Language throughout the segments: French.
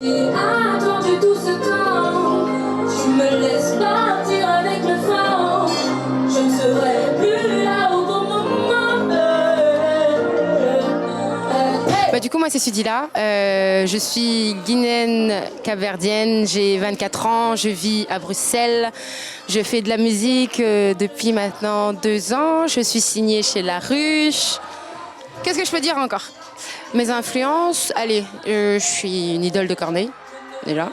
J'ai attendu tout ce temps, tu me laisses partir avec le vent, je ne serai plus là au bon moment. Du coup, moi, c'est Sudila. Je suis guinéenne capverdienne, j'ai 24 ans, je vis à Bruxelles. Je fais de la musique depuis maintenant 2 ans. Je suis signée chez La Ruche. Qu'est-ce que je peux dire encore? Mes influences, allez, je suis une idole de Corneille, déjà.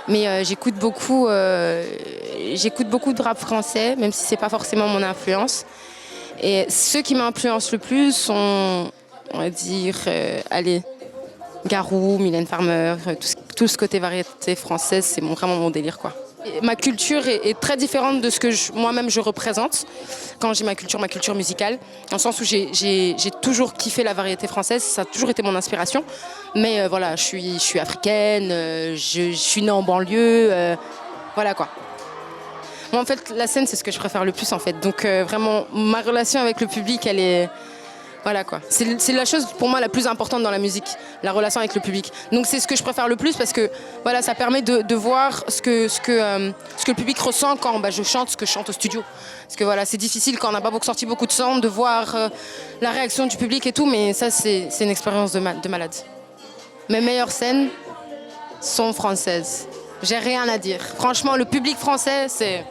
Mais j'écoute beaucoup de rap français, même si c'est pas forcément mon influence. Et ceux qui m'influencent le plus sont, on va dire, allez, Garou, Mylène Farmer, tout ce côté variété française, c'est vraiment mon délire, quoi. Et ma culture est très différente de ce que moi-même je représente quand j'ai ma culture musicale, dans le sens où j'ai toujours kiffé la variété française, ça a toujours été mon inspiration. Mais voilà, je suis africaine, je suis née en banlieue, voilà quoi. Moi, en fait, la scène, c'est ce que je préfère le plus, en fait. Donc vraiment, ma relation avec le public, elle est... Voilà quoi. C'est la chose pour moi la plus importante dans la musique, la relation avec le public. Donc c'est ce que je préfère le plus parce que voilà, ça permet de voir ce que le public ressent quand je chante ce que je chante au studio. Parce que voilà, c'est difficile quand on n'a pas sorti beaucoup de sons de voir la réaction du public et tout, mais ça c'est une expérience de malade. Mes meilleures scènes sont françaises. J'ai rien à dire. Franchement, le public français, c'est...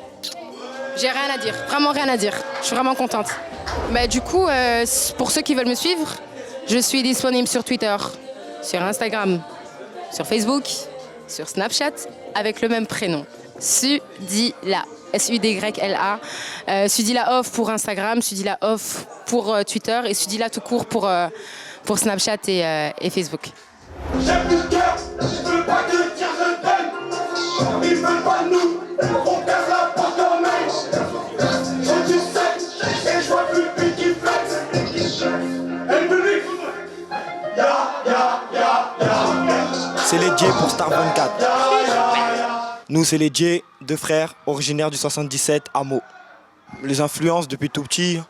J'ai rien à dire, vraiment rien à dire. Je suis vraiment contente. Du coup, pour ceux qui veulent me suivre, je suis disponible sur Twitter, sur Instagram, sur Facebook, sur Snapchat, avec le même prénom. Sudila. Sudla. Sudila Off pour Instagram, Sudila Off pour Twitter et Sudila tout court pour Snapchat et Facebook. J'ai plus de cœur, je veux pas te dire je t'aime. Ils veulent pas de nous, on casse la porte en main. J'ai du sexe et je vois plus le but qui flex. Elle me dit, C'est les J pour Star 24. Nous, c'est les J, deux frères originaires du 77 à Meaux. Les influences depuis tout petit,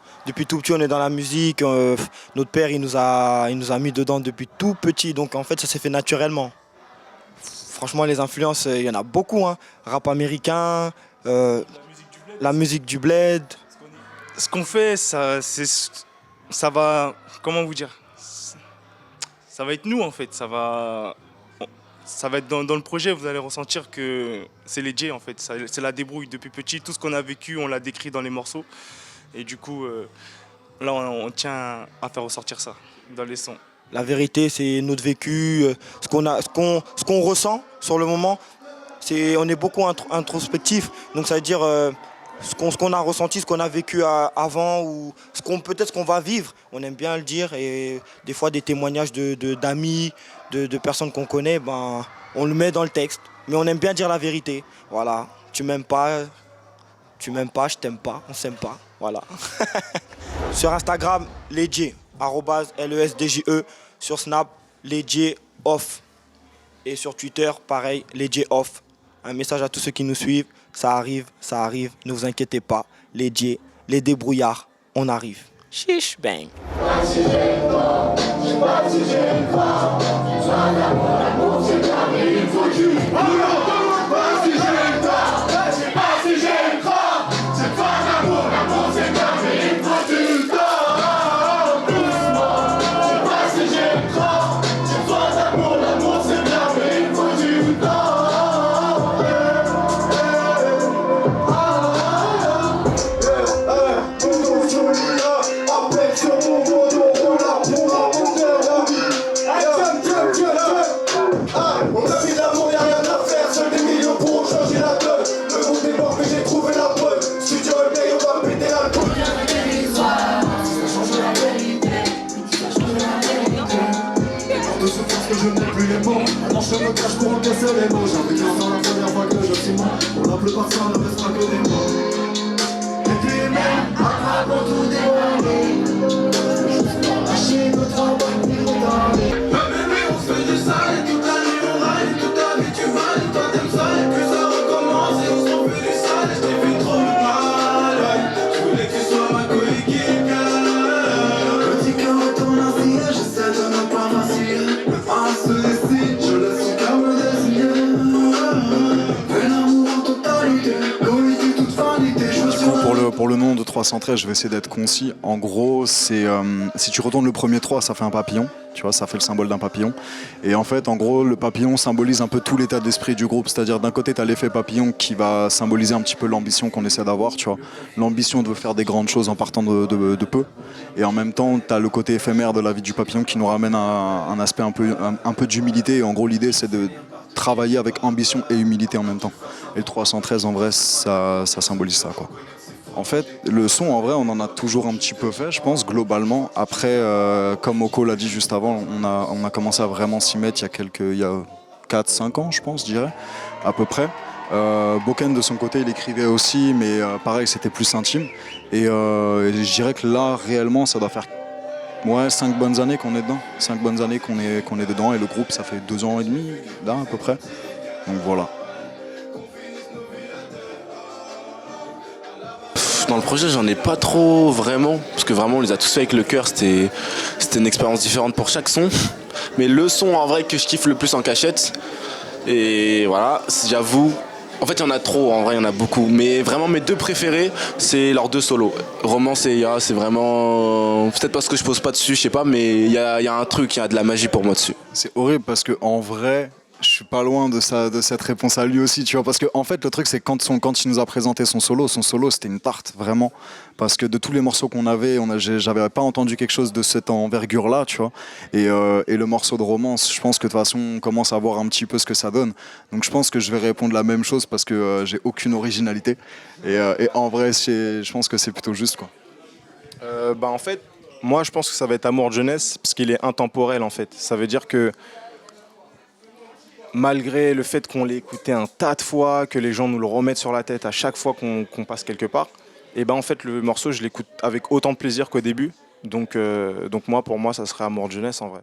on est dans la musique. Notre père, il nous a mis dedans depuis tout petit. Donc en fait, ça s'est fait naturellement. Franchement, les influences, il y en a beaucoup. Hein. Rap américain, la musique du bled. Ce qu'on fait, ça va, comment vous dire, ça va être nous en fait. Ça va être dans le projet, vous allez ressentir que c'est les J en fait. C'est la débrouille depuis petit. Tout ce qu'on a vécu, on l'a décrit dans les morceaux. Et du coup, là, on tient à faire ressortir ça dans les sons. La vérité, c'est notre vécu, ce qu'on ressent sur le moment. On est beaucoup introspectif, donc ça veut dire ce qu'on a ressenti, ce qu'on a vécu avant ou peut-être ce qu'on va vivre. On aime bien le dire et des fois des témoignages d'amis, de personnes qu'on connaît, on le met dans le texte. Mais on aime bien dire la vérité. Voilà, tu m'aimes pas, je t'aime pas, on s'aime pas. Voilà. Sur Instagram, lesj, @lesdje. Sur Snap, lesj off. Et sur Twitter, pareil, lesj off. Un message à tous ceux qui nous suivent. Ça arrive, ne vous inquiétez pas. Lesj, les débrouillards, on arrive. Chiche, bang. Je me cache pour encaisser les mots. J'ai envie de l'entendre la première fois que je suis mort. Pour la plupart ça ne reste pas que des mots. Et puis même, attrapons tout dévoilé. Lâcher notre envoi ni retarder. Bébé, on se fait du sale et toute la nuit on râle. Toute ta vie tu mal et toi t'aimes ça. Et puis ça recommence et on s'en fait du sale. Et je t'ai fait trop de mal. Je voulais que tu sois ma coéquipière. Petit cœur retourne ainsi. J'essaie de ne pas vaciller. Mais à ce décide, je laisse son cœur me décider. 313, je vais essayer d'être concis. En gros, c'est si tu retournes le premier 3, ça fait un papillon. Tu vois, ça fait le symbole d'un papillon. Et en fait, en gros, le papillon symbolise un peu tout l'état d'esprit du groupe. C'est-à-dire, d'un côté, tu as l'effet papillon qui va symboliser un petit peu l'ambition qu'on essaie d'avoir. Tu vois, l'ambition de faire des grandes choses en partant de peu. Et en même temps, tu as le côté éphémère de la vie du papillon qui nous ramène à un aspect un peu d'humilité. Et en gros, l'idée, c'est de travailler avec ambition et humilité en même temps. Et le 313, en vrai, ça symbolise ça, quoi. En fait, le son, en vrai, on en a toujours un petit peu fait, je pense, globalement. Après, comme Oko l'a dit juste avant, on a commencé à vraiment s'y mettre il y a 4-5 ans, je pense, je dirais, à peu près. Boken, de son côté, il écrivait aussi, mais pareil, c'était plus intime. Et je dirais que là, réellement, ça doit faire 5 bonnes années qu'on est dedans. 5 bonnes années qu'on est dedans. Et le groupe, ça fait 2 ans et demi, là, à peu près. Donc voilà. Dans le projet, j'en ai pas trop vraiment, parce que vraiment on les a tous fait avec le cœur, c'était une expérience différente pour chaque son. Mais le son en vrai que je kiffe le plus en cachette, et voilà, j'avoue, en fait il y en a trop, en vrai il y en a beaucoup, mais vraiment mes 2 préférés, c'est leurs 2 solos. Romance et Ya, c'est vraiment, peut-être parce que je pose pas dessus, je sais pas, mais il y a un truc, il y a de la magie pour moi dessus. C'est horrible parce que en vrai, je suis pas loin de cette réponse à lui aussi, tu vois, parce que en fait le truc c'est que quand il nous a présenté son solo c'était une tarte vraiment, parce que de tous les morceaux qu'on avait, j'avais pas entendu quelque chose de cette envergure là, tu vois, et le morceau de Romance, je pense que de toute façon on commence à voir un petit peu ce que ça donne, donc je pense que je vais répondre la même chose parce que j'ai aucune originalité, et en vrai je pense que c'est plutôt juste, quoi. En fait, moi je pense que ça va être Amour de jeunesse, parce qu'il est intemporel en fait. Ça veut dire que malgré le fait qu'on l'ait écouté un tas de fois, que les gens nous le remettent sur la tête à chaque fois qu'on passe quelque part, et en fait le morceau je l'écoute avec autant de plaisir qu'au début. Donc moi, pour moi, ça serait Amour de jeunesse en vrai.